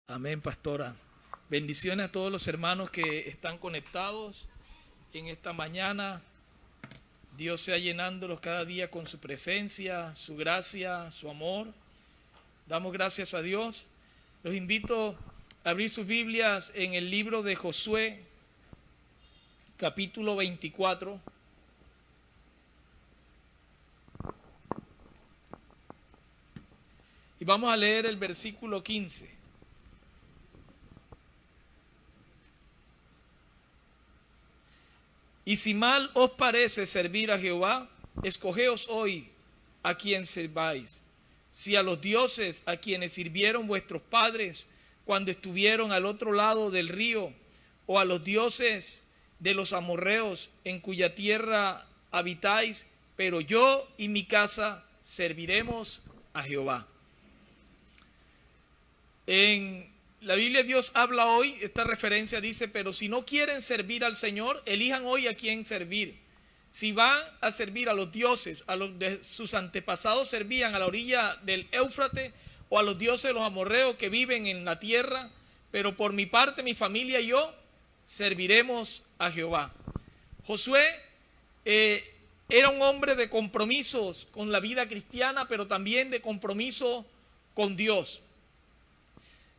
Amén, pastora. Bendiciones a todos los hermanos que están conectados en esta mañana. Dios sea llenándolos cada día con su presencia, su gracia, su amor. Damos gracias a Dios. Los invito a abrir sus Biblias en el libro de Josué, capítulo 24. Y vamos a leer el versículo 15. Y si mal os parece servir a Jehová, escogeos hoy a quien serváis. Si a los dioses a quienes sirvieron vuestros padres cuando estuvieron al otro lado del río, o a los dioses de los amorreos en cuya tierra habitáis, pero yo y mi casa serviremos a Jehová. En la Biblia Dios habla hoy, esta referencia dice, pero si no quieren servir al Señor, elijan hoy a quién servir. Si van a servir a los dioses, a los de sus antepasados servían a la orilla del Éufrates, o a los dioses de los amorreos que viven en la tierra, pero por mi parte, mi familia y yo serviremos a Jehová. Josué era un hombre de compromisos con la vida cristiana, pero también de compromiso con Dios.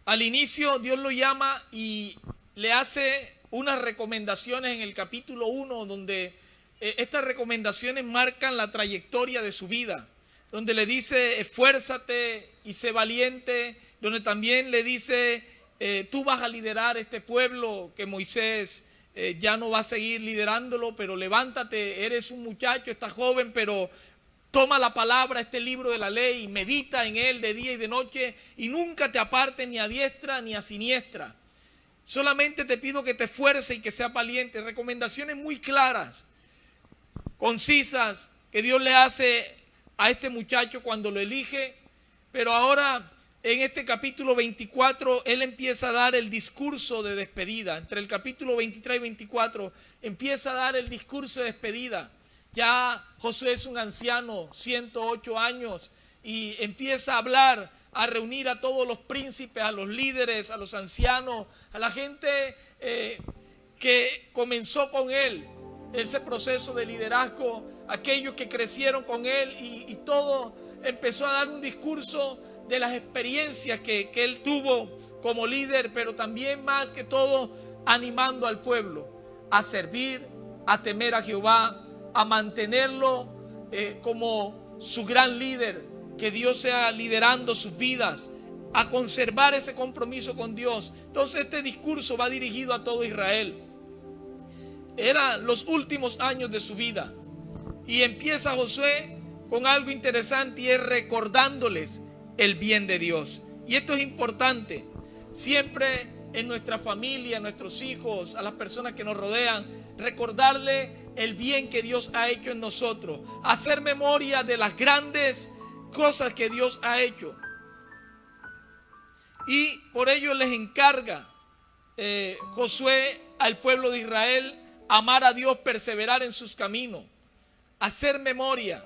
Al inicio Dios lo llama y le hace unas recomendaciones en el capítulo 1, donde estas recomendaciones marcan la trayectoria de su vida, donde le dice esfuérzate y sé valiente, donde también le dice tú vas a liderar este pueblo que Moisés ya no va a seguir liderándolo, pero levántate, eres un muchacho, estás joven, pero toma la palabra, este libro de la ley, y medita en él de día y de noche, y nunca te apartes ni a diestra ni a siniestra. Solamente te pido que te esfuerces y que seas valiente. Recomendaciones muy claras, concisas, que Dios le hace a este muchacho cuando lo elige. Pero ahora, en este capítulo 24, él empieza a dar el discurso de despedida. Entre el capítulo 23 y 24, empieza a dar el discurso de despedida. Ya Josué es un anciano, 108 años, y empieza a hablar, a reunir a todos los príncipes, a los líderes, a los ancianos, a la gente que comenzó con él ese proceso de liderazgo, aquellos que crecieron con él, y todo empezó a dar un discurso de las experiencias que él tuvo como líder, pero también más que todo animando al pueblo a servir, a temer a Jehová, a mantenerlo como su gran líder, que Dios sea liderando sus vidas, a conservar ese compromiso con Dios. Entonces este discurso va dirigido a todo Israel. Eran los últimos años de su vida, y empieza Josué con algo interesante, y es recordándoles el bien de Dios. Y esto es importante, siempre en nuestra familia, a nuestros hijos, a las personas que nos rodean, recordarle el bien que Dios ha hecho en nosotros, hacer memoria de las grandes cosas que Dios ha hecho. Y por ello les encarga Josué al pueblo de Israel amar a Dios, perseverar en sus caminos, hacer memoria,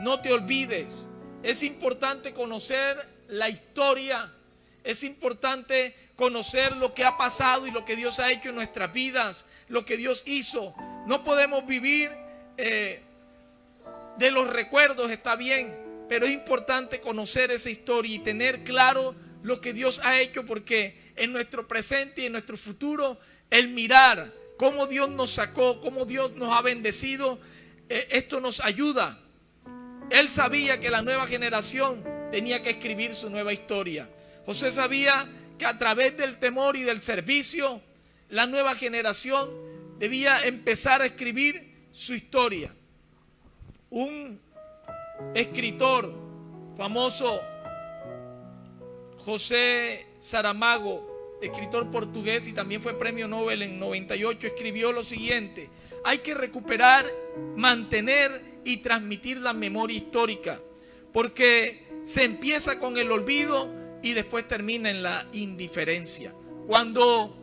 no te olvides. Es importante conocer la historia, es importante conocer lo que ha pasado y lo que Dios ha hecho en nuestras vidas, lo que Dios hizo. No podemos vivir de los recuerdos, está bien, pero es importante conocer esa historia y tener claro lo que Dios ha hecho, porque en nuestro presente y en nuestro futuro, el mirar cómo Dios nos sacó, cómo Dios nos ha bendecido, esto nos ayuda. Él sabía que la nueva generación tenía que escribir su nueva historia. José sabía que a través del temor y del servicio, la nueva generación debía empezar a escribir su historia. Un escritor famoso, José Saramago, escritor portugués y también fue premio Nobel en 98, escribió lo siguiente: hay que recuperar, mantener y transmitir la memoria histórica, porque se empieza con el olvido y después termina en la indiferencia. Cuando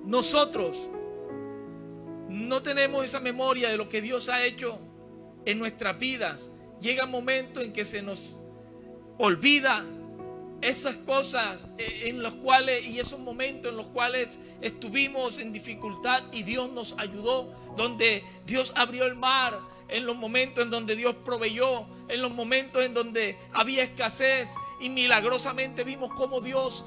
nosotros no tenemos esa memoria de lo que Dios ha hecho en nuestras vidas, llega un momento en que se nos olvida esas cosas en los cuales, y esos momentos en los cuales estuvimos en dificultad y Dios nos ayudó, donde Dios abrió el mar, en los momentos en donde Dios proveyó, en los momentos en donde había escasez, y milagrosamente vimos cómo Dios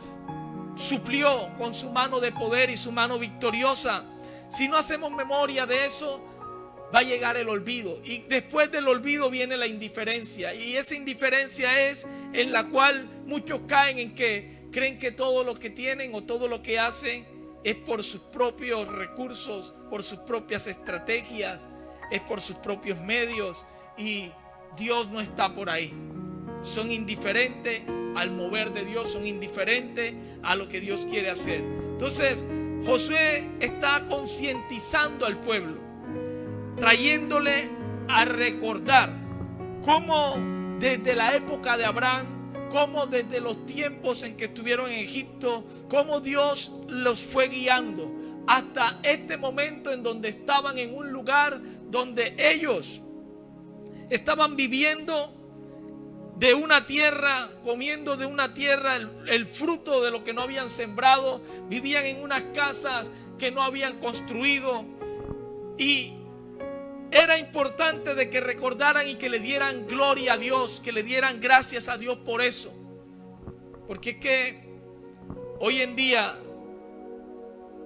suplió con su mano de poder y su mano victoriosa. Si no hacemos memoria de eso, va a llegar el olvido, y después del olvido viene la indiferencia, y esa indiferencia es en la cual muchos caen, en que creen que todo lo que tienen o todo lo que hacen es por sus propios recursos, por sus propias estrategias, es por sus propios medios, y Dios no está por ahí. Son indiferentes al mover de Dios, son indiferentes a lo que Dios quiere hacer. Entonces Josué está concientizando al pueblo, trayéndole a recordar cómo desde la época de Abraham, cómo desde los tiempos en que estuvieron en Egipto, cómo Dios los fue guiando hasta este momento en donde estaban en un lugar donde ellos estaban viviendo de una tierra, comiendo de una tierra el fruto de lo que no habían sembrado, vivían en unas casas que no habían construido, y era importante de que recordaran y que le dieran gloria a Dios, que le dieran gracias a Dios por eso. Porque es que hoy en día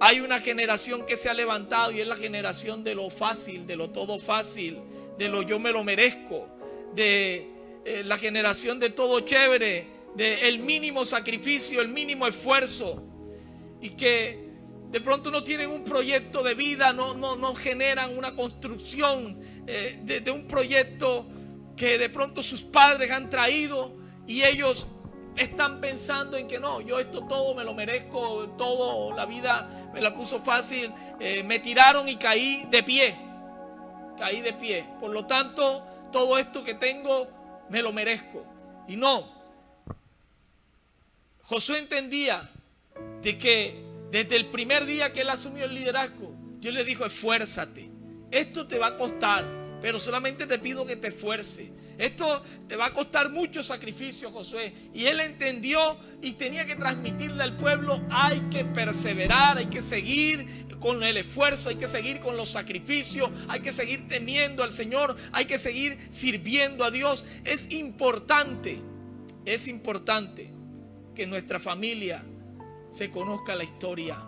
hay una generación que se ha levantado, y es la generación de lo fácil, de lo todo fácil, de lo yo me lo merezco, de la generación de todo chévere, de el mínimo sacrificio, el mínimo esfuerzo, y que de pronto no tienen un proyecto de vida, no generan una construcción de un proyecto que de pronto sus padres han traído, y ellos están pensando en que no, yo esto todo me lo merezco, todo la vida me la puso fácil, me tiraron y caí de pie, por lo tanto todo esto que tengo me lo merezco. Y no, Josué entendía de que desde el primer día que él asumió el liderazgo, Dios le dijo: esfuérzate, esto te va a costar, pero solamente te pido que te esfuerces. Esto te va a costar mucho sacrificio, Josué. Y él entendió y tenía que transmitirle al pueblo: hay que perseverar, hay que seguir con el esfuerzo, hay que seguir con los sacrificios, hay que seguir temiendo al Señor, hay que seguir sirviendo a Dios. Es importante que nuestra familia se conozca la historia,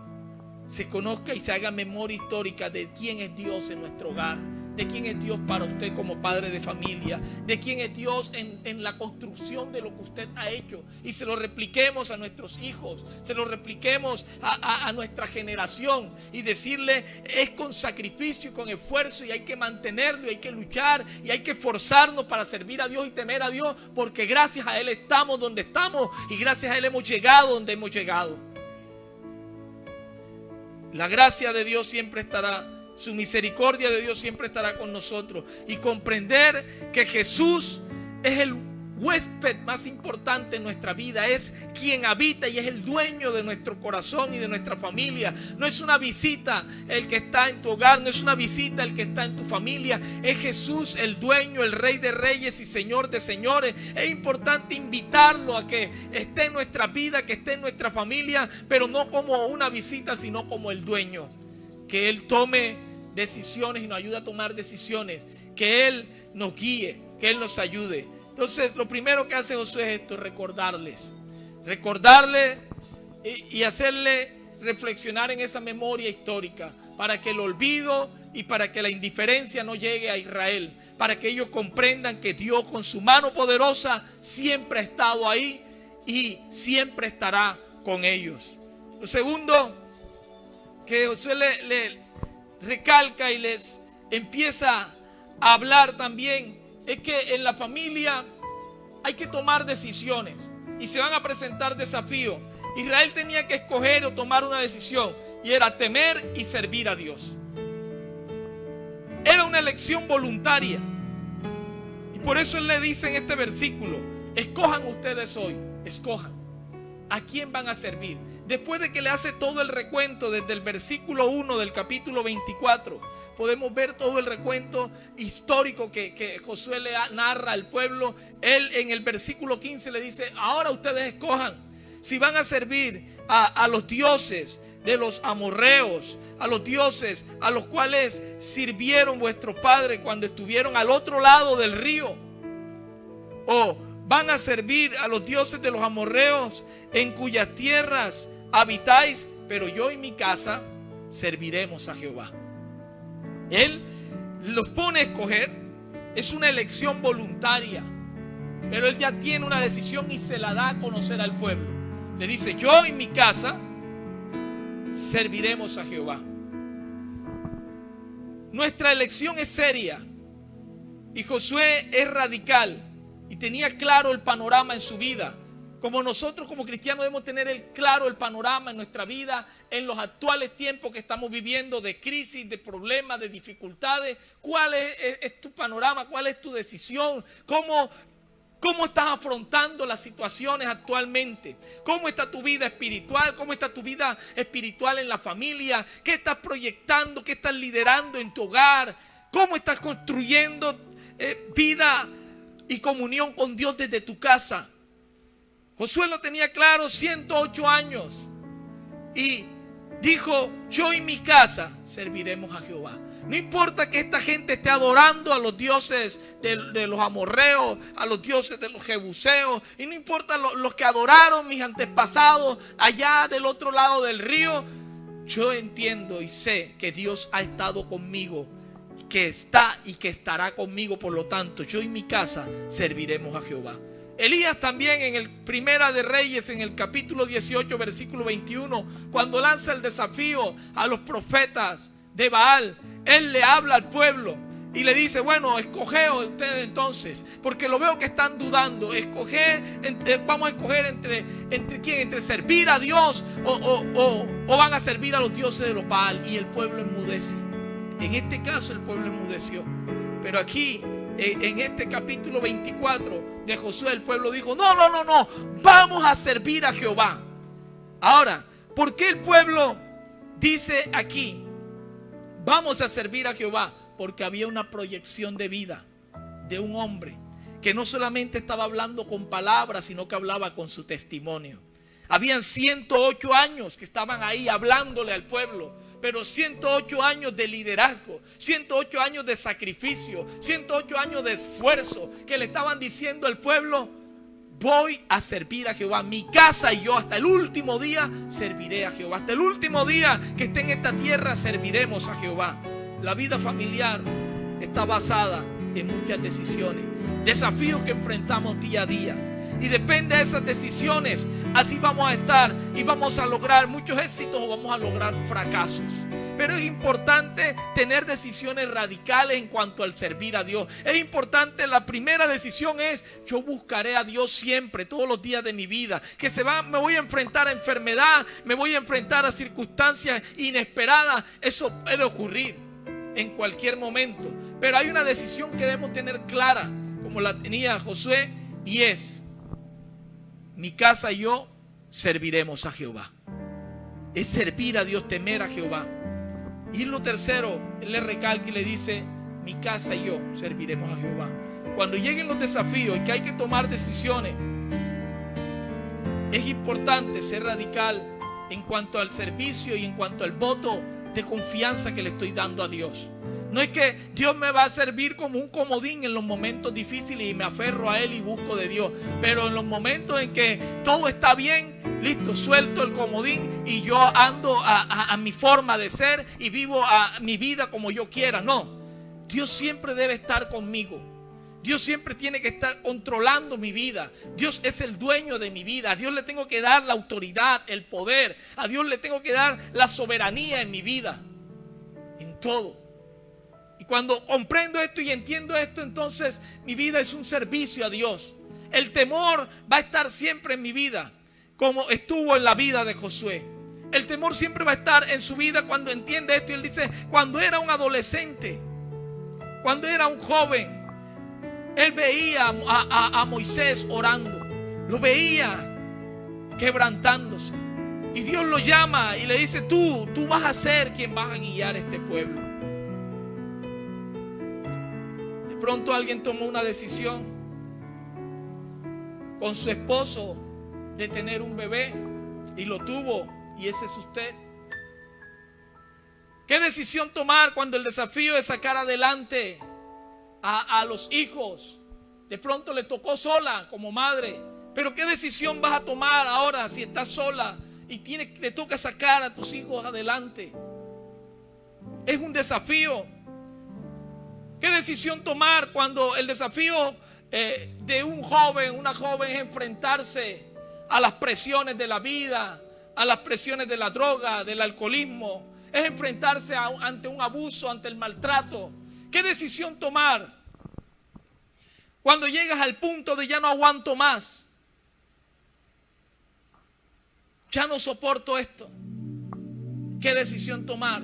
se conozca y se haga memoria histórica de quién es Dios en nuestro hogar, de quién es Dios para usted como padre de familia, de quién es Dios en la construcción de lo que usted ha hecho, y se lo repliquemos a nuestros hijos, se lo repliquemos a nuestra generación, y decirle: es con sacrificio y con esfuerzo, y hay que mantenerlo, y hay que luchar, y hay que esforzarnos para servir a Dios y temer a Dios, porque gracias a Él estamos donde estamos, y gracias a Él hemos llegado donde hemos llegado. La gracia de Dios siempre estará, su misericordia de Dios siempre estará con nosotros, y comprender que Jesús es el huésped más importante en nuestra vida, es quien habita y es el dueño de nuestro corazón y de nuestra familia. No es una visita el que está en tu hogar, no es una visita el que está en tu familia, es Jesús el dueño, el Rey de Reyes y Señor de Señores. Es importante invitarlo a que esté en nuestra vida, que esté en nuestra familia, pero no como una visita, sino como el dueño. Que Él tome decisiones y nos ayude a tomar decisiones, que Él nos guíe, que Él nos ayude. Entonces, lo primero que hace Josué es esto: recordarles y hacerle reflexionar en esa memoria histórica, para que el olvido y para que la indiferencia no llegue a Israel, para que ellos comprendan que Dios con su mano poderosa siempre ha estado ahí y siempre estará con ellos. Lo segundo que Josué le recalca y les empieza a hablar también es que en la familia hay que tomar decisiones y se van a presentar desafíos. Israel tenía que escoger o tomar una decisión, y era temer y servir a Dios. Era una elección voluntaria, y por eso él le dice en este versículo: escojan ustedes hoy, escojan a quién van a servir. después de que le hace todo el recuento desde el versículo 1 del capítulo 24, podemos ver todo el recuento histórico que Josué le narra al pueblo. Él en el versículo 15 le dice: ahora ustedes escojan si van a servir a los dioses de los amorreos, a los dioses a los cuales sirvieron vuestros padres cuando estuvieron al otro lado del río, o van a servir a los dioses de los amorreos en cuyas tierras habitáis, pero yo y mi casa serviremos a Jehová. Él los pone a escoger. Es una elección voluntaria, pero él ya tiene una decisión y se la da a conocer al pueblo. Le dice: yo y mi casa serviremos a Jehová. Nuestra elección es seria y Josué es radical y tenía claro el panorama en su vida. Como nosotros como cristianos debemos tener claro el panorama en nuestra vida, en los actuales tiempos que estamos viviendo de crisis, de problemas, de dificultades. ¿Cuál es tu panorama? ¿Cuál es tu decisión? ¿Cómo estás afrontando las situaciones actualmente? ¿Cómo está tu vida espiritual? ¿Cómo está tu vida espiritual en la familia? ¿Qué estás proyectando? ¿Qué estás liderando en tu hogar? ¿Cómo estás construyendo vida y comunión con Dios desde tu casa? Josué lo tenía claro, 108 años, y dijo: yo y mi casa serviremos a Jehová. No importa que esta gente esté adorando a los dioses de los amorreos, a los dioses de los jebuseos, y no importa los que adoraron mis antepasados allá del otro lado del río. Yo entiendo y sé que Dios ha estado conmigo, que está y que estará conmigo. Por lo tanto, yo y mi casa serviremos a Jehová. Elías también en el Primera de Reyes, en el capítulo 18, versículo 21, cuando lanza el desafío a los profetas de Baal, él le habla al pueblo y le dice: bueno, escogeos ustedes entonces, porque lo veo que están dudando. Vamos a escoger entre quién, entre servir a Dios o van a servir a los dioses de los Baal. Y el pueblo enmudece. En este caso el pueblo enmudeció, pero aquí en este capítulo 24 de Josué, el pueblo dijo: no, vamos a servir a Jehová. Ahora, ¿por qué el pueblo dice aquí: vamos a servir a Jehová? Porque había una proyección de vida de un hombre que no solamente estaba hablando con palabras, sino que hablaba con su testimonio. Habían 108 años que estaban ahí hablándole al pueblo, pero 108 años de liderazgo, 108 años de sacrificio, 108 años de esfuerzo, que le estaban diciendo al pueblo: voy a servir a Jehová. Mi casa y yo hasta el último día serviré a Jehová. Hasta el último día que esté en esta tierra serviremos a Jehová. La vida familiar está basada en muchas decisiones, desafíos que enfrentamos día a día. Y depende de esas decisiones, así vamos a estar y vamos a lograr muchos éxitos o vamos a lograr fracasos. Pero es importante tener decisiones radicales en cuanto al servir a Dios. Es importante, la primera decisión es: yo buscaré a Dios siempre, todos los días de mi vida. Me voy a enfrentar a enfermedad, me voy a enfrentar a circunstancias inesperadas. Eso puede ocurrir en cualquier momento. Pero hay una decisión que debemos tener clara, como la tenía Josué, y es: mi casa y yo serviremos a Jehová. Es servir a Dios, temer a Jehová. Y lo tercero, él le recalca y le dice: mi casa y yo serviremos a Jehová. Cuando lleguen los desafíos y que hay que tomar decisiones, es importante ser radical en cuanto al servicio y en cuanto al voto de confianza que le estoy dando a Dios. No es que Dios me va a servir como un comodín en los momentos difíciles y me aferro a Él y busco de Dios. Pero en los momentos en que todo está bien, listo, suelto el comodín y yo ando a mi forma de ser y vivo mi vida como yo quiera. No, Dios siempre debe estar conmigo. Dios siempre tiene que estar controlando mi vida. Dios es el dueño de mi vida. A Dios le tengo que dar la autoridad, el poder. A Dios le tengo que dar la soberanía en mi vida, en todo. Y cuando comprendo esto y entiendo esto, entonces mi vida es un servicio a Dios. El temor va a estar siempre en mi vida, como estuvo en la vida de Josué. El temor siempre va a estar en su vida cuando entiende esto. Y él dice: cuando era un adolescente, cuando era un joven, él veía a Moisés orando, lo veía quebrantándose. Y Dios lo llama y le dice, tú vas a ser quien vas a guiar este pueblo. De pronto alguien tomó una decisión con su esposo de tener un bebé y lo tuvo, y ese es usted. ¿Qué decisión tomar cuando el desafío es sacar adelante a los hijos? De pronto le tocó sola como madre, pero ¿qué decisión vas a tomar ahora si estás sola y te toca sacar a tus hijos adelante? Es un desafío. ¿Qué decisión tomar cuando el desafío de un joven, una joven, es enfrentarse a las presiones de la vida, a las presiones de la droga, del alcoholismo? Es enfrentarse ante un abuso, ante el maltrato. ¿Qué decisión tomar cuando llegas al punto de ya no aguanto más? Ya no soporto esto. ¿Qué decisión tomar?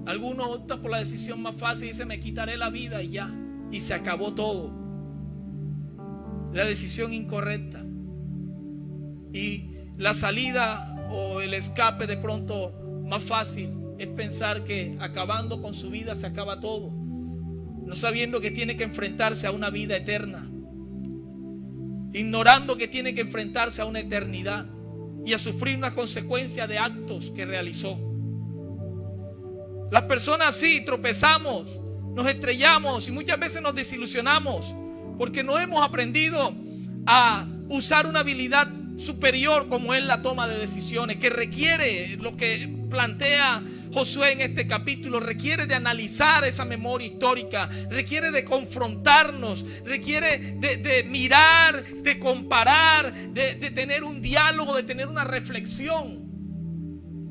Algunos optan por la decisión más fácil y dicen, me quitaré la vida y ya, y se acabó todo. La decisión incorrecta. Y la salida o el escape de pronto más fácil es pensar que acabando con su vida se acaba todo, no sabiendo que tiene que enfrentarse a una vida eterna, ignorando que tiene que enfrentarse a una eternidad y a sufrir una consecuencia de actos que realizó. Las personas así tropezamos, nos estrellamos y muchas veces nos desilusionamos porque no hemos aprendido a usar una habilidad superior como es la toma de decisiones, que requiere, lo que plantea Josué en este capítulo, requiere de analizar esa memoria histórica, requiere de confrontarnos, requiere de mirar, de comparar, de tener un diálogo, de tener una reflexión,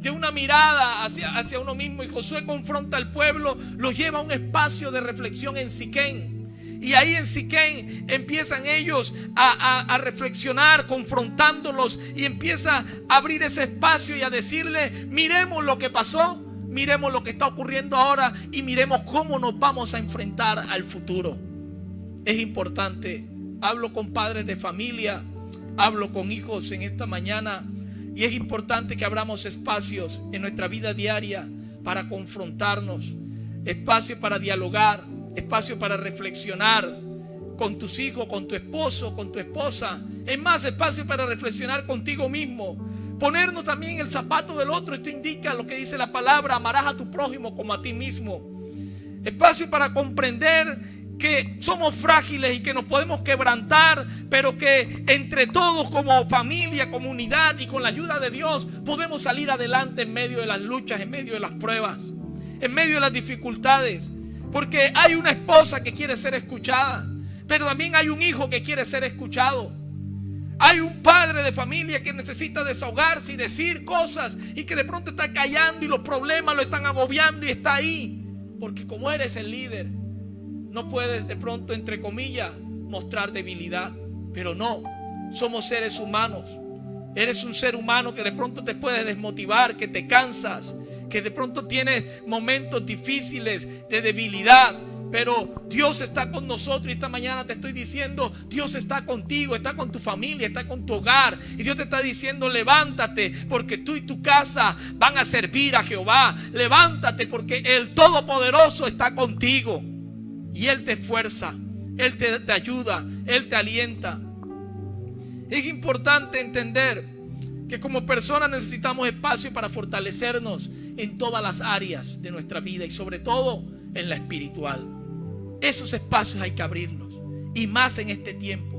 de una mirada hacia uno mismo. Y Josué confronta al pueblo, lo lleva a un espacio de reflexión en Siquén. Y ahí en Siquén empiezan ellos a reflexionar, confrontándolos, y empieza a abrir ese espacio y a decirle, miremos lo que pasó, miremos lo que está ocurriendo ahora y miremos cómo nos vamos a enfrentar al futuro. Es importante. Hablo con padres de familia, hablo con hijos en esta mañana, y es importante que abramos espacios en nuestra vida diaria para confrontarnos, espacio para dialogar, espacio para reflexionar con tus hijos, con tu esposo, con tu esposa. Es más, espacio para reflexionar contigo mismo, ponernos también en el zapato del otro. Esto indica lo que dice la palabra: amarás a tu prójimo como a ti mismo. Espacio para comprender que somos frágiles y que nos podemos quebrantar, pero que entre todos, como familia, comunidad y con la ayuda de Dios, podemos salir adelante en medio de las luchas, en medio de las pruebas, en medio de las dificultades. Porque hay una esposa que quiere ser escuchada, pero también hay un hijo que quiere ser escuchado. Hay un padre de familia que necesita desahogarse y decir cosas, y que de pronto está callando y los problemas lo están agobiando y está ahí. Porque como eres el líder, no puedes de pronto, entre comillas, mostrar debilidad. Pero no, somos seres humanos. Eres un ser humano que de pronto te puede desmotivar, que te cansas, que de pronto tienes momentos difíciles de debilidad, pero Dios está con nosotros. Y esta mañana te estoy diciendo, Dios está contigo, está con tu familia, está con tu hogar, y Dios te está diciendo, levántate, porque tú y tu casa van a servir a Jehová. Levántate, porque el Todopoderoso está contigo y Él te esfuerza, Él te ayuda, Él te alienta. Es importante entender que como personas necesitamos espacio para fortalecernos en todas las áreas de nuestra vida, y sobre todo en la espiritual. Esos espacios hay que abrirlos, y más en este tiempo.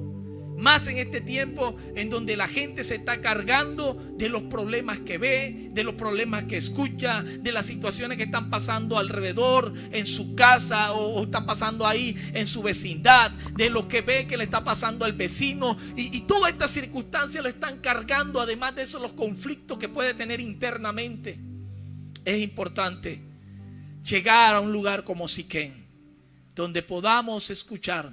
Más en este tiempo en donde la gente se está cargando de los problemas que ve, de los problemas que escucha, de las situaciones que están pasando alrededor en su casa o están pasando ahí en su vecindad, de lo que ve que le está pasando al vecino, y todas estas circunstancias lo están cargando. Además de eso, los conflictos que puede tener internamente. Es importante llegar a un lugar como Siquén, donde podamos escuchar,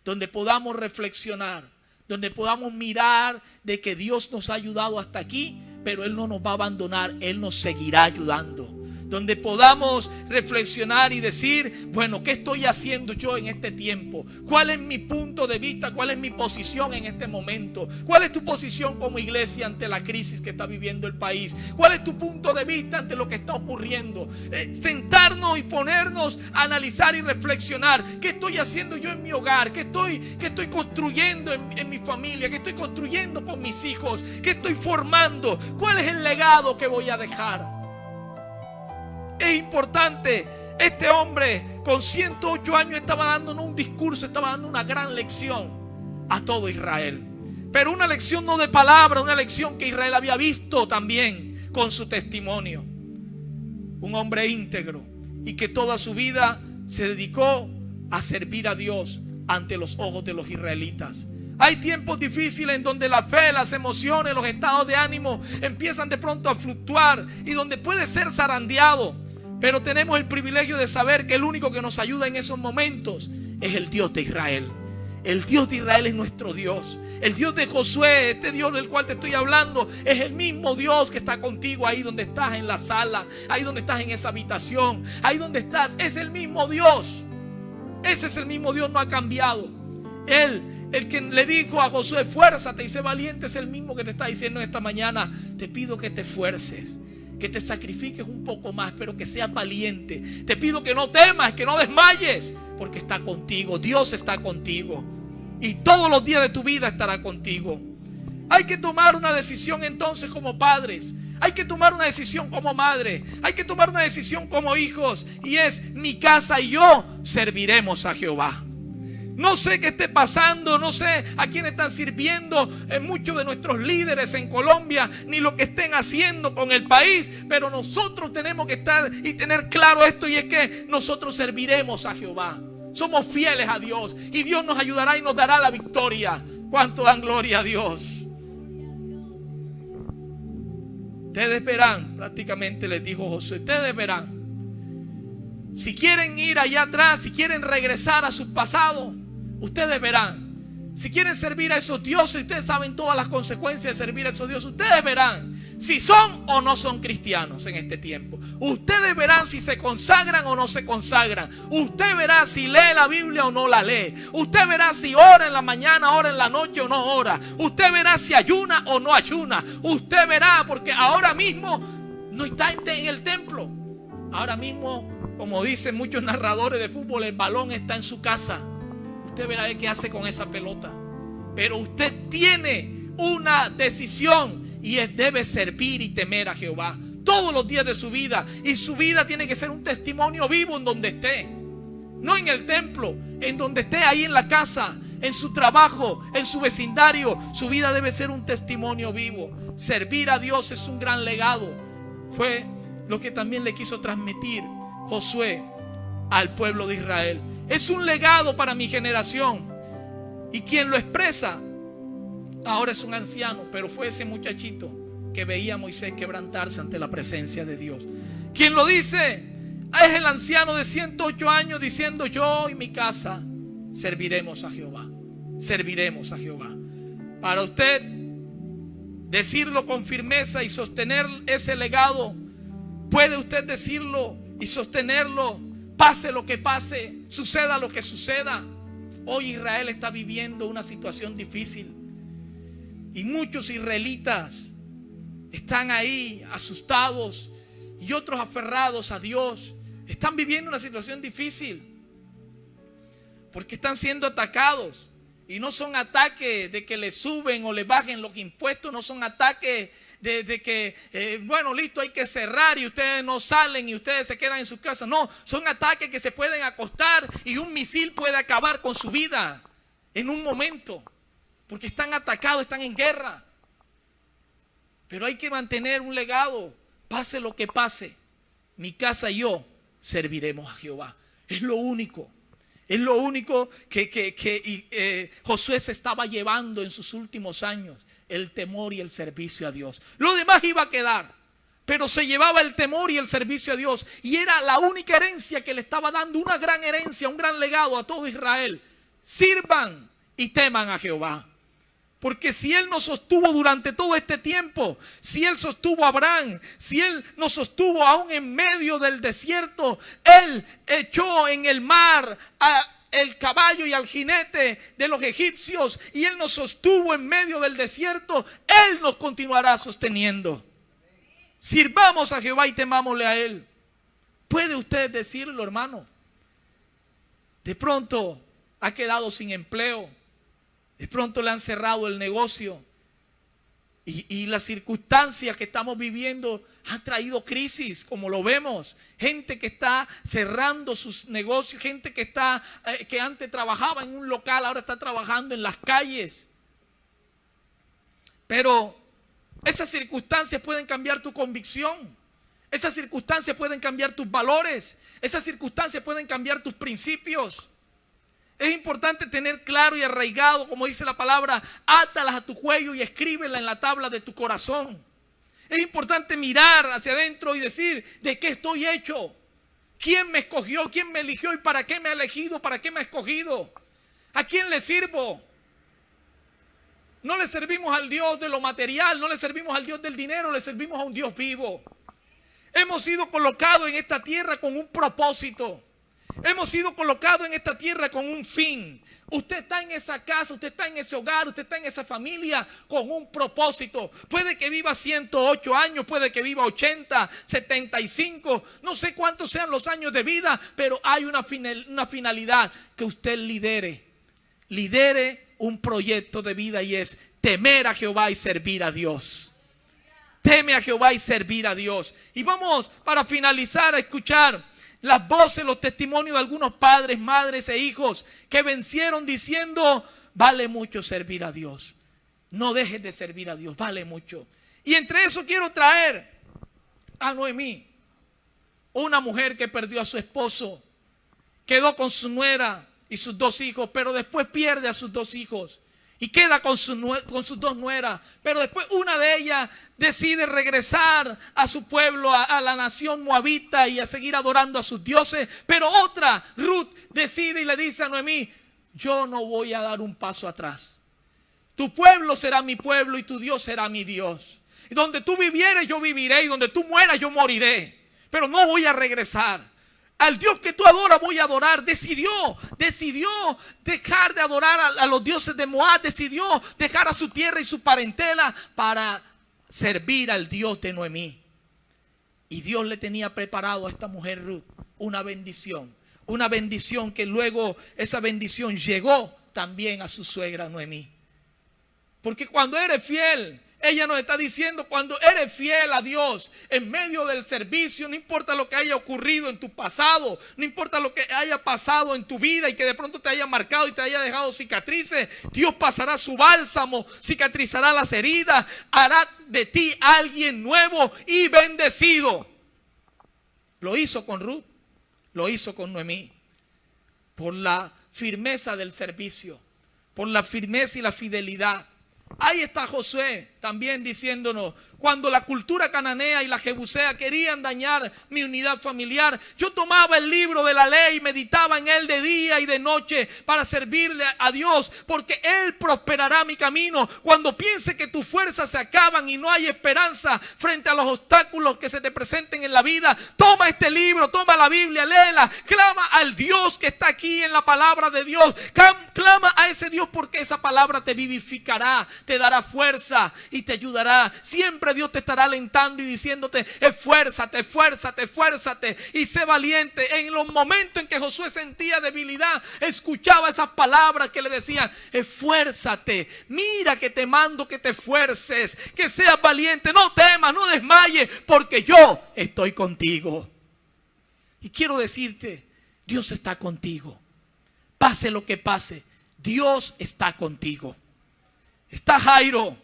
donde podamos reflexionar, donde podamos mirar de que Dios nos ha ayudado hasta aquí, pero Él no nos va a abandonar, Él nos seguirá ayudando. donde podamos reflexionar y decir, bueno, ¿qué estoy haciendo yo en este tiempo? ¿Cuál es mi punto de vista? ¿Cuál es mi posición en este momento? ¿Cuál es tu posición como iglesia ante la crisis que está viviendo el país? ¿Cuál es tu punto de vista ante lo que está ocurriendo? Sentarnos y ponernos a analizar y reflexionar. ¿Qué estoy haciendo yo en mi hogar? ¿Qué estoy construyendo en mi familia? ¿Qué estoy construyendo con mis hijos? ¿Qué estoy formando? ¿Cuál es el legado que voy a dejar? Es importante. Este hombre con 108 años estaba dándonos un discurso, estaba dando una gran lección a todo Israel. Pero una lección no de palabra, una lección que Israel había visto también con su testimonio. Un hombre íntegro y que toda su vida se dedicó a servir a Dios ante los ojos de los israelitas. Hay tiempos difíciles en donde la fe, las emociones, los estados de ánimo empiezan de pronto a fluctuar y donde puede ser zarandeado. Pero tenemos el privilegio de saber que el único que nos ayuda en esos momentos es el Dios de Israel. El Dios de Israel es nuestro Dios. El Dios de Josué, este Dios del cual te estoy hablando, es el mismo Dios que está contigo ahí donde estás en la sala, ahí donde estás en esa habitación, ahí donde estás. Es el mismo Dios. Ese es el mismo Dios, no ha cambiado. Él, el que le dijo a Josué, fuérzate y sé valiente, es el mismo que te está diciendo esta mañana, te pido que te esfuerces, que te sacrifiques un poco más, pero que seas valiente. Te pido que no temas, que no desmayes, porque está contigo. Dios está contigo y todos los días de tu vida estará contigo. Hay que tomar una decisión entonces como padres. Hay que tomar una decisión como madre. Hay que tomar una decisión como hijos. Y es: mi casa y yo serviremos a Jehová. No sé qué esté pasando, no sé a quién están sirviendo muchos de nuestros líderes en Colombia, ni lo que estén haciendo con el país, pero nosotros tenemos que estar y tener claro esto, y es que nosotros serviremos a Jehová. Somos fieles a Dios y Dios nos ayudará y nos dará la victoria. ¿Cuánto dan gloria a Dios? Ustedes verán, prácticamente les dijo Josué, ustedes verán. Si quieren ir allá atrás, si quieren regresar a su pasado, ustedes verán. Si quieren servir a esos dioses, ustedes saben todas las consecuencias de servir a esos dioses. Ustedes verán si son o no son cristianos en este tiempo. Ustedes verán si se consagran o no se consagran. Usted verá si lee la Biblia o no la lee. Usted verá si ora en la mañana, ora en la noche o no ora. Usted verá si ayuna o no ayuna. Usted verá, porque ahora mismo no está en el templo. Ahora mismo, como dicen muchos narradores de fútbol, el balón está en su casa. Usted verá qué hace con esa pelota. Pero usted tiene una decisión, y debe servir y temer a Jehová todos los días de su vida. Y su vida tiene que ser un testimonio vivo en donde esté. No en el templo, en donde esté, ahí en la casa, en su trabajo, en su vecindario. Su vida debe ser un testimonio vivo. Servir a Dios es un gran legado. Fue lo que también le quiso transmitir Josué al pueblo de Israel. Es un legado para mi generación. Y quien lo expresa ahora es un anciano, pero fue ese muchachito que veía a Moisés quebrantarse ante la presencia de Dios. Quien lo dice es el anciano de 108 años diciendo: yo y mi casa serviremos a Jehová. Serviremos a Jehová. Para usted decirlo con firmeza y sostener ese legado, puede usted decirlo y sostenerlo, pase lo que pase, suceda lo que suceda. Hoy Israel está viviendo una situación difícil y muchos israelitas están ahí asustados y otros aferrados a Dios. Están viviendo una situación difícil porque están siendo atacados. Y no son ataques de que les suben o les bajen los impuestos. No son ataques de que, bueno, listo, hay que cerrar y ustedes no salen y ustedes se quedan en sus casas. No, son ataques que se pueden acostar y un misil puede acabar con su vida en un momento. Porque están atacados, están en guerra. Pero hay que mantener un legado. Pase lo que pase, mi casa y yo serviremos a Jehová. Es lo único. Es lo único que Josué se estaba llevando en sus últimos años. El temor y el servicio a Dios. Lo demás iba a quedar, pero se llevaba el temor y el servicio a Dios. Y era la única herencia que le estaba dando. Una gran herencia, un gran legado a todo Israel. Sirvan y teman a Jehová. Porque si Él nos sostuvo durante todo este tiempo, si Él sostuvo a Abraham, si Él nos sostuvo aún en medio del desierto, Él echó en el mar el caballo y al jinete de los egipcios y Él nos sostuvo en medio del desierto, Él nos continuará sosteniendo. Sirvamos a Jehová y temámosle a Él. ¿Puede usted decirlo, hermano? De pronto ha quedado sin empleo. De pronto le han cerrado el negocio. Y las circunstancias que estamos viviendo han traído crisis, como lo vemos. Gente que está cerrando sus negocios, gente que antes trabajaba en un local, ahora está trabajando en las calles. Pero esas circunstancias pueden cambiar tu convicción. Esas circunstancias pueden cambiar tus valores. Esas circunstancias pueden cambiar tus principios. Es importante tener claro y arraigado, como dice la palabra, átalas a tu cuello y escríbelas en la tabla de tu corazón. Es importante mirar hacia adentro y decir, ¿de qué estoy hecho? ¿Quién me escogió? ¿Quién me eligió? ¿Y para qué me ha elegido? ¿Para qué me ha escogido? ¿A quién le sirvo? No le servimos al Dios de lo material, no le servimos al Dios del dinero, le servimos a un Dios vivo. Hemos sido colocados en esta tierra con un propósito. Hemos sido colocados en esta tierra con un fin. Usted está en esa casa, usted está en ese hogar, usted está en esa familia con un propósito. Puede que viva 108 años, puede que viva 80, 75, no sé cuántos sean los años de vida, pero hay una finalidad, que usted lidere un proyecto de vida, y es temer a Jehová y servir a Dios. Teme a Jehová y servir a Dios. Y vamos para finalizar a escuchar las voces, los testimonios de algunos padres, madres e hijos que vencieron diciendo, vale mucho servir a Dios. No dejes de servir a Dios, vale mucho. Y entre eso quiero traer a Noemí, una mujer que perdió a su esposo, quedó con su nuera y sus 2 hijos, pero después pierde a sus 2 hijos. Y queda con sus 2 nueras. Pero después una de ellas decide regresar a su pueblo, a la nación moabita, y a seguir adorando a sus dioses. Pero otra, Ruth, decide y le dice a Noemí, yo no voy a dar un paso atrás. Tu pueblo será mi pueblo y tu Dios será mi Dios. Y donde tú vivieres yo viviré, y donde tú mueras yo moriré. Pero no voy a regresar. Al Dios que tú adoras voy a adorar. Decidió dejar de adorar a los dioses de Moab. Decidió dejar a su tierra y su parentela para servir al Dios de Noemí. Y Dios le tenía preparado a esta mujer Ruth una bendición. Una bendición que luego esa bendición llegó también a su suegra Noemí. Porque cuando eres fiel, ella nos está diciendo, cuando eres fiel a Dios en medio del servicio, no importa lo que haya ocurrido en tu pasado, no importa lo que haya pasado en tu vida y que de pronto te haya marcado y te haya dejado cicatrices, Dios pasará su bálsamo, cicatrizará las heridas, hará de ti alguien nuevo y bendecido. Lo hizo con Ruth, lo hizo con Noemí, por la firmeza del servicio, por la firmeza y la fidelidad. Ahí está Josué también diciéndonos, cuando la cultura cananea y la jebusea querían dañar mi unidad familiar, yo tomaba el libro de la ley y meditaba en él de día y de noche para servirle a Dios, porque Él prosperará mi camino. Cuando piense que tus fuerzas se acaban y no hay esperanza frente a los obstáculos que se te presenten en la vida, toma este libro, toma la Biblia, léela, clama al Dios que está aquí en la palabra de Dios, clama a ese Dios, porque esa palabra te vivificará, te dará fuerza y te ayudará. Siempre Dios te estará alentando y diciéndote, esfuérzate, esfuérzate, esfuérzate y sé valiente. En los momentos en que Josué sentía debilidad, escuchaba esas palabras que le decían, esfuérzate, mira que te mando que te esfuerces, que seas valiente, no temas, no desmayes, porque yo estoy contigo. Y quiero decirte, Dios está contigo. Pase lo que pase, Dios está contigo. Está Jairo,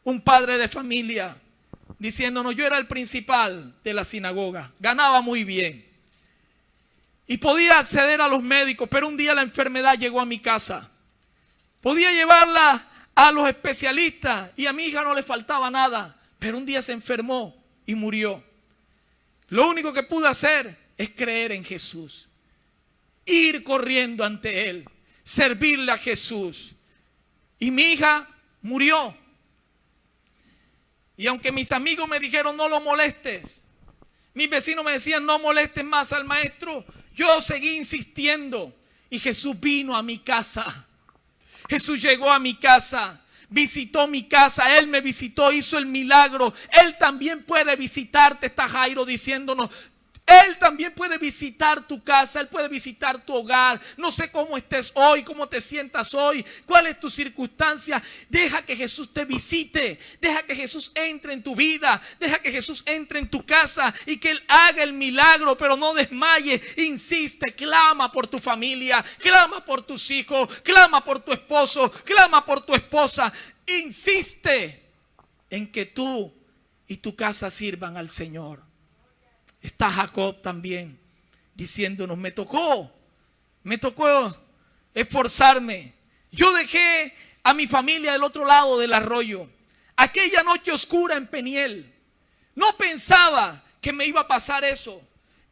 un padre de familia, diciéndonos, yo era el principal de la sinagoga, ganaba muy bien y podía acceder a los médicos, pero un día la enfermedad llegó a mi casa. Podía llevarla a los especialistas y a mi hija no le faltaba nada, pero un día se enfermó y murió. Lo único que pude hacer es creer en Jesús, ir corriendo ante Él, servirle a Jesús. Y mi hija murió. Y aunque mis amigos me dijeron no lo molestes, mis vecinos me decían no molestes más al maestro, yo seguí insistiendo. Y Jesús vino a mi casa. Jesús llegó a mi casa, visitó mi casa, Él me visitó, hizo el milagro. Él también puede visitarte, está Jairo diciéndonos. Él también puede visitar tu casa, Él puede visitar tu hogar. No sé cómo estés hoy, cómo te sientas hoy, cuál es tu circunstancia. Deja que Jesús te visite, deja que Jesús entre en tu vida, deja que Jesús entre en tu casa y que Él haga el milagro, pero no desmaye. Insiste, clama por tu familia, clama por tus hijos, clama por tu esposo, clama por tu esposa. Insiste en que tú y tu casa sirvan al Señor. Está Jacob también diciéndonos, me tocó esforzarme. Yo dejé a mi familia del otro lado del arroyo. Aquella noche oscura en Peniel. No pensaba que me iba a pasar eso.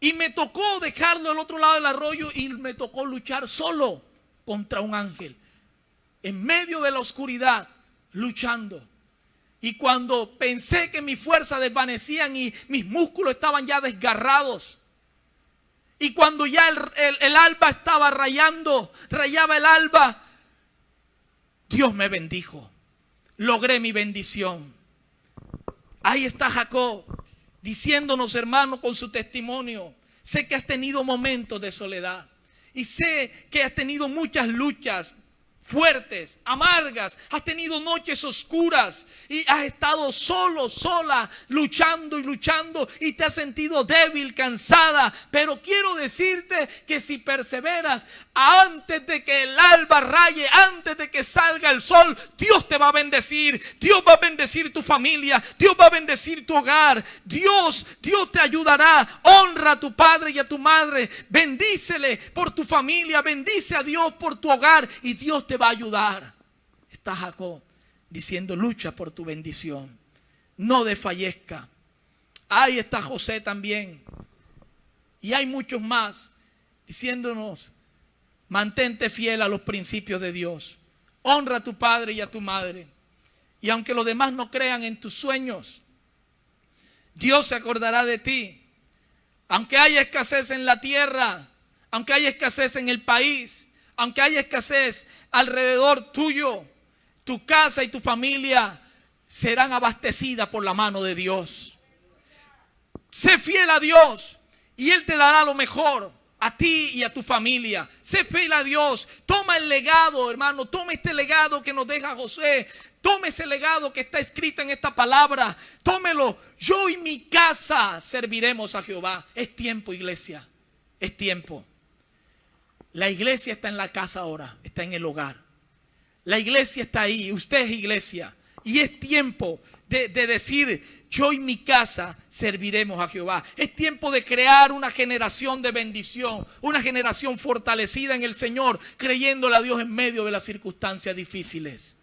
Y me tocó dejarlo del otro lado del arroyo y me tocó luchar solo contra un ángel. En medio de la oscuridad, luchando. Y cuando pensé que mis fuerzas desvanecían y mis músculos estaban ya desgarrados, y cuando ya el alba estaba rayaba el alba, Dios me bendijo. Logré mi bendición. Ahí está Jacob diciéndonos, hermano, con su testimonio. Sé que has tenido momentos de soledad y sé que has tenido muchas luchas fuertes, amargas, has tenido noches oscuras y has estado solo, sola, luchando y te has sentido débil, cansada. Pero quiero decirte que si perseveras, antes de que el alba raye, antes de que salga el sol, Dios te va a bendecir. Dios va a bendecir tu familia, Dios va a bendecir tu hogar. Dios te ayudará. Honra a tu padre y a tu madre, bendícele por tu familia, bendice a Dios por tu hogar y Dios te va a ayudar. Está Jacob diciendo, lucha por tu bendición, no desfallezca. Ahí está José también, y hay muchos más diciéndonos, mantente fiel a los principios de Dios, honra a tu padre y a tu madre, y aunque los demás no crean en tus sueños, Dios se acordará de ti. Aunque haya escasez en la tierra, aunque haya escasez en el país, aunque haya escasez alrededor tuyo, tu casa y tu familia serán abastecidas por la mano de Dios. Sé fiel a Dios y Él te dará lo mejor a ti y a tu familia. Sé fiel a Dios. Toma el legado, hermano. Toma este legado que nos deja José. Tome ese legado que está escrito en esta palabra. Tómelo. Yo y mi casa serviremos a Jehová. Es tiempo, iglesia. Es tiempo. La iglesia está en la casa ahora, está en el hogar. La iglesia está ahí, usted es iglesia. Y es tiempo de decir, yo y mi casa serviremos a Jehová. Es tiempo de crear una generación de bendición, una generación fortalecida en el Señor, creyéndole a Dios en medio de las circunstancias difíciles.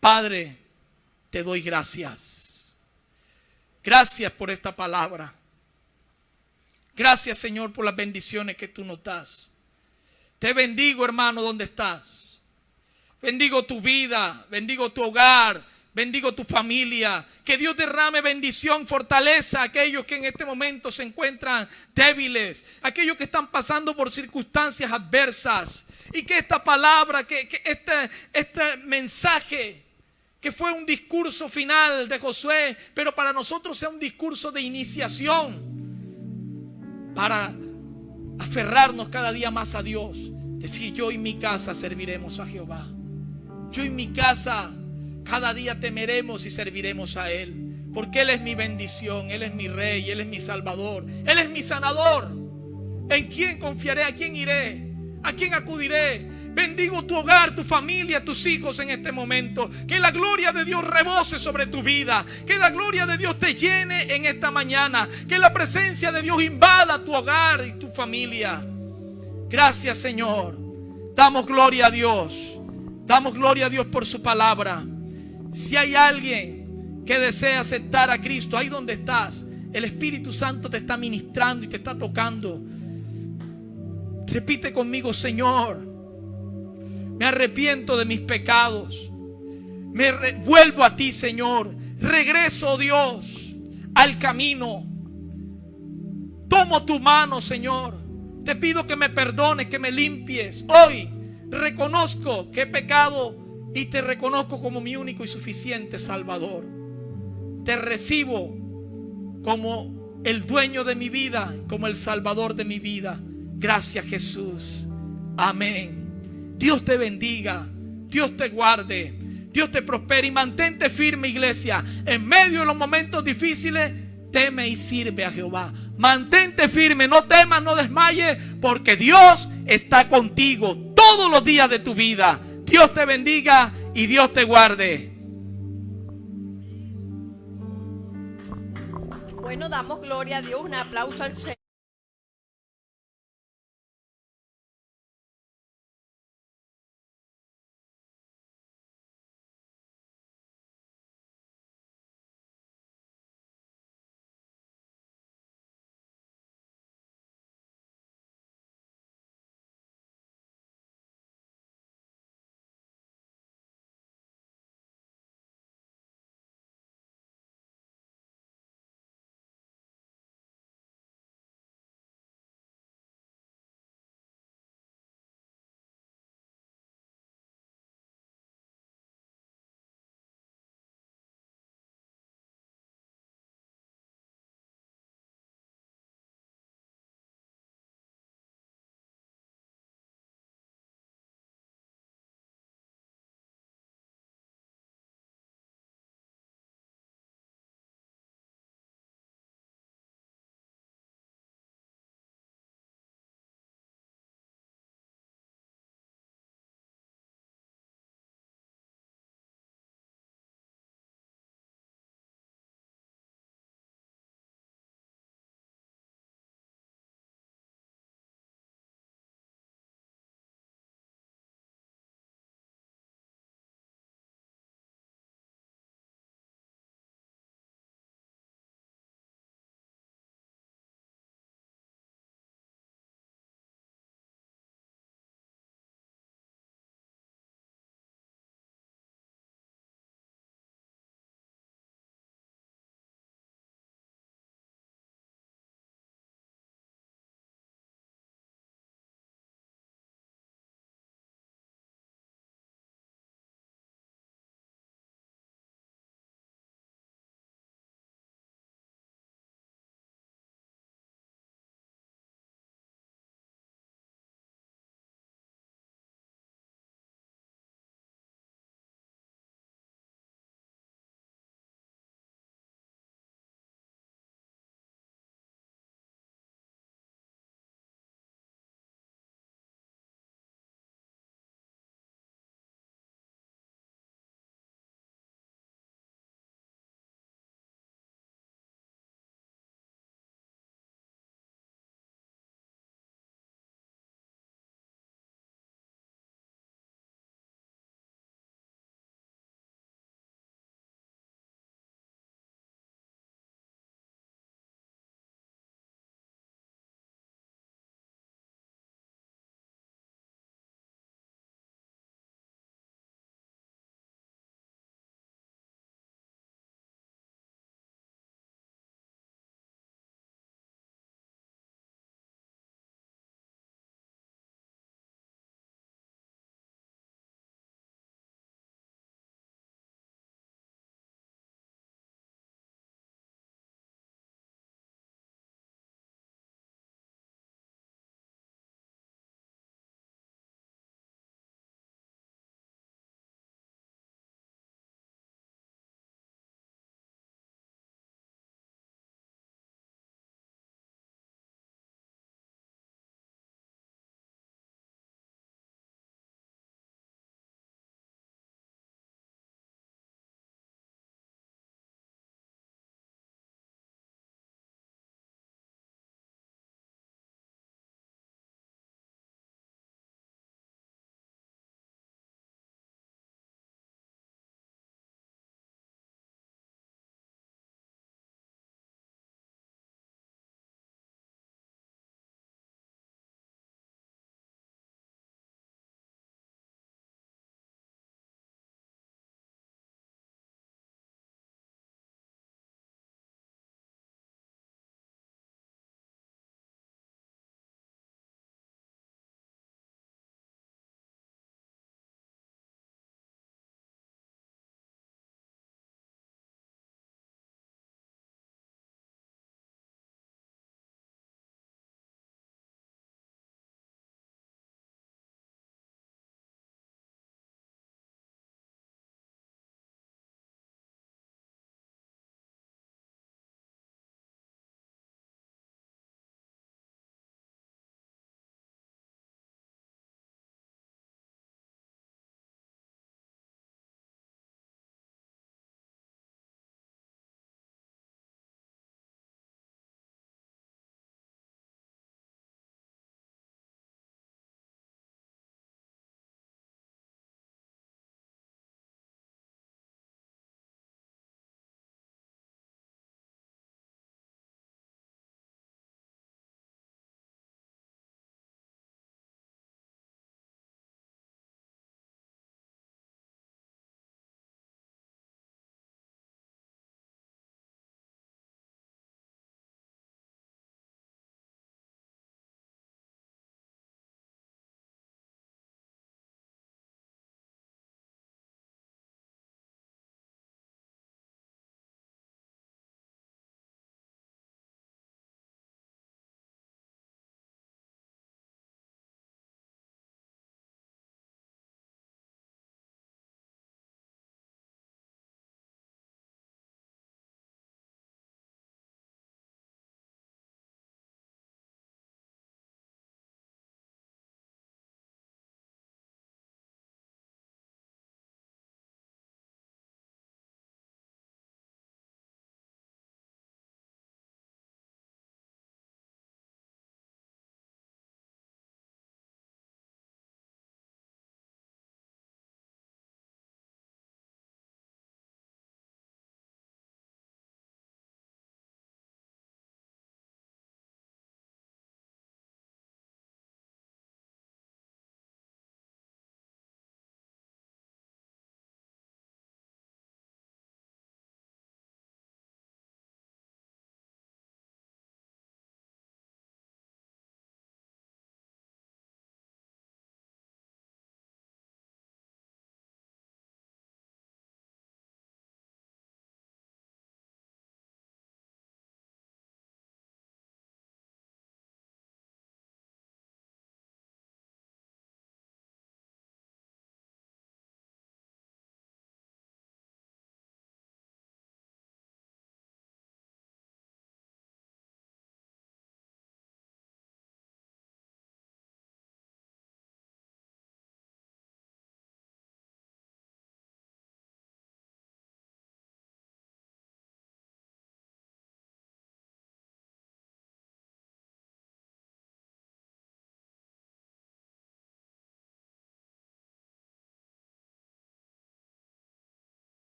Padre, te doy gracias. Gracias por esta palabra. Gracias, Señor, por las bendiciones que tú nos das. Te bendigo, hermano, donde estás. Bendigo tu vida, bendigo tu hogar, bendigo tu familia. Que Dios derrame bendición, fortaleza a aquellos que en este momento se encuentran débiles, aquellos que están pasando por circunstancias adversas. Y que esta palabra, que este mensaje, que fue un discurso final de Josué, pero para nosotros sea un discurso de iniciación, para aferrarnos cada día más a Dios. Decir, yo y mi casa serviremos a Jehová. Yo y mi casa cada día temeremos y serviremos a Él. Porque Él es mi bendición, Él es mi Rey, Él es mi Salvador, Él es mi sanador. ¿En quién confiaré? ¿A quién iré? ¿A quién acudiré? Bendigo tu hogar, tu familia, tus hijos en este momento. Que la gloria de Dios rebose sobre tu vida. Que la gloria de Dios te llene en esta mañana. Que la presencia de Dios invada tu hogar y tu familia. Gracias, Señor. Damos gloria a Dios. Damos gloria a Dios por su palabra. Si hay alguien que desea aceptar a Cristo, ahí donde estás, el Espíritu Santo te está ministrando y te está tocando. Repite conmigo, Señor, me arrepiento de mis pecados. vuelvo a ti, Señor. Regreso, Dios, al camino. Tomo tu mano, Señor. Te pido que me perdones, que me limpies. Hoy reconozco que he pecado y te reconozco como mi único y suficiente Salvador. Te recibo como el dueño de mi vida, como el Salvador de mi vida. Gracias, Jesús. Amén. Dios te bendiga. Dios te guarde. Dios te prospere y mantente firme, iglesia. En medio de los momentos difíciles, teme y sirve a Jehová. Mantente firme, no temas, no desmayes, porque Dios está contigo todos los días de tu vida. Dios te bendiga y Dios te guarde. Bueno, damos gloria a Dios, un aplauso al Señor.